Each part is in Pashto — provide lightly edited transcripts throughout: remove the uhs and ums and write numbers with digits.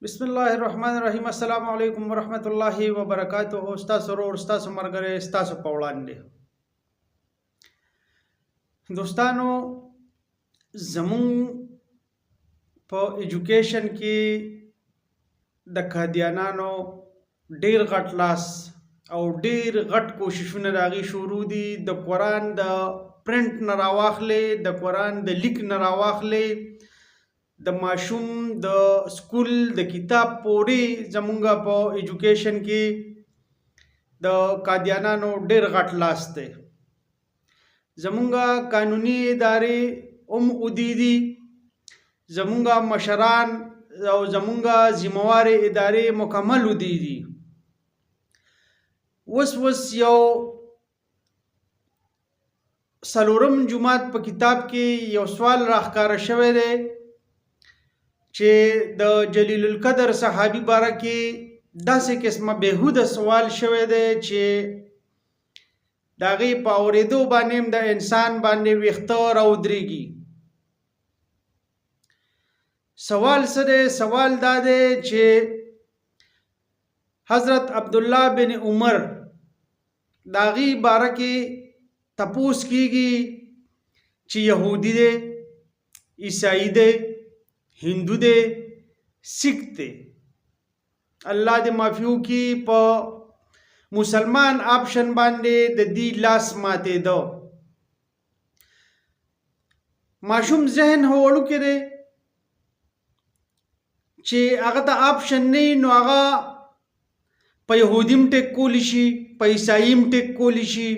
बिस्मिल्लाहिर्रहमानिर्रहीम अस्सलाम वालेकुम वरहमतुल्लाहि वबरकातुहू। स्तासु ورور ستاسو مرګره ستاسو په وړاندې دوستانو زمون په ایجوکیشن کې د قادیانانو ډیر غټ لاس او ډیر غټ کوششونه راغی شروع دي د قرآن د پرنٹ نه راواخلې د قرآن د لیک نه راواخلې د ماشوم د سکول د کتاب پورې زمونږه په ایجوکیشن کې د قادیانانو ډیر غټ لاس دی. زمونږه قانوني ادارې ودیدي، زمونږه مشران او زمونږه ذمہوار ادارې مکمل ودیدي. وس یو سلورم جماعت په کتاب کې یو سوال راښکاره شوی دی چې د جلیل القدر صحابي باره کې داسې قسمه بهوده سوال شوی دی چې د هغې په اورېدو باندې د انسان باندې ویښته راودرېږي. سوال څه دی؟ سوال دا دی چې حضرت عبدالله بن عمر د هغې باره کې تپوس کېږي چې یهودي دی، عیسائی دی، هندو دی، سکھ دی. الله دې معافیو کې په مسلمان آپشن باندې د دې لاس ماتېده. ماشوم ذهن وړوکی دی چې هغه ته آپشن نه وي نو هغه په یهودیم ټیک کولی شي، په عیسایم ټیک کولی شي،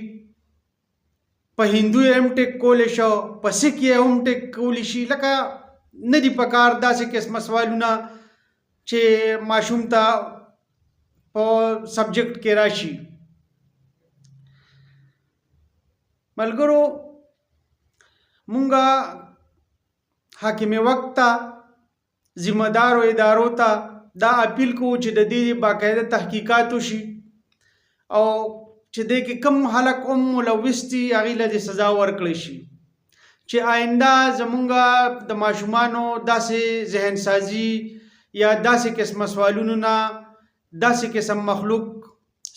په هندو هم ټیک کولی شو، په سکھ هم ټیک کولی شي. لکه نه دي پکار داسې قسمه سوالونه چې ماشوم ته په سبجیکټ کې راشي. ملګرو مونږه حاکم وقت ته، ذمہ دارو ادارو ته دا اپیل کوو چې د دې باقاعده تحقیقات وشي او چې دې کې کم خلک ملوث دي هغې له سزا ورکړی شي چې آینده زمونږه د ماشومانو داسې ذهن سازي یا داسې قسمه سوالونو نه داسې قسم مخلوق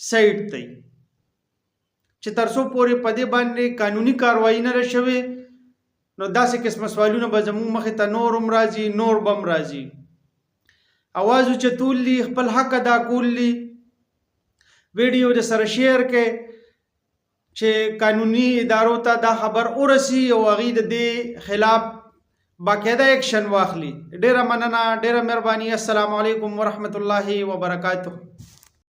سایډ دی چې تر څو پورې په دې باندې قانوني کاروایي نه شوې نو داسې قسمه سوالونه به زموږ مخې ته نور هم راځي، نور به هم راځي. اواز اوچتول دي، خپل حق ادا کول دي، ویډیو د سره شیر کې چې قانوني ادارو ته دا خبر ورسي او هغې د دې خلاف باقاعده ایکشن واخلي. ډیره مننه، ډیره مهرباني. السلام علیکم ورحمت الله وبرکاته.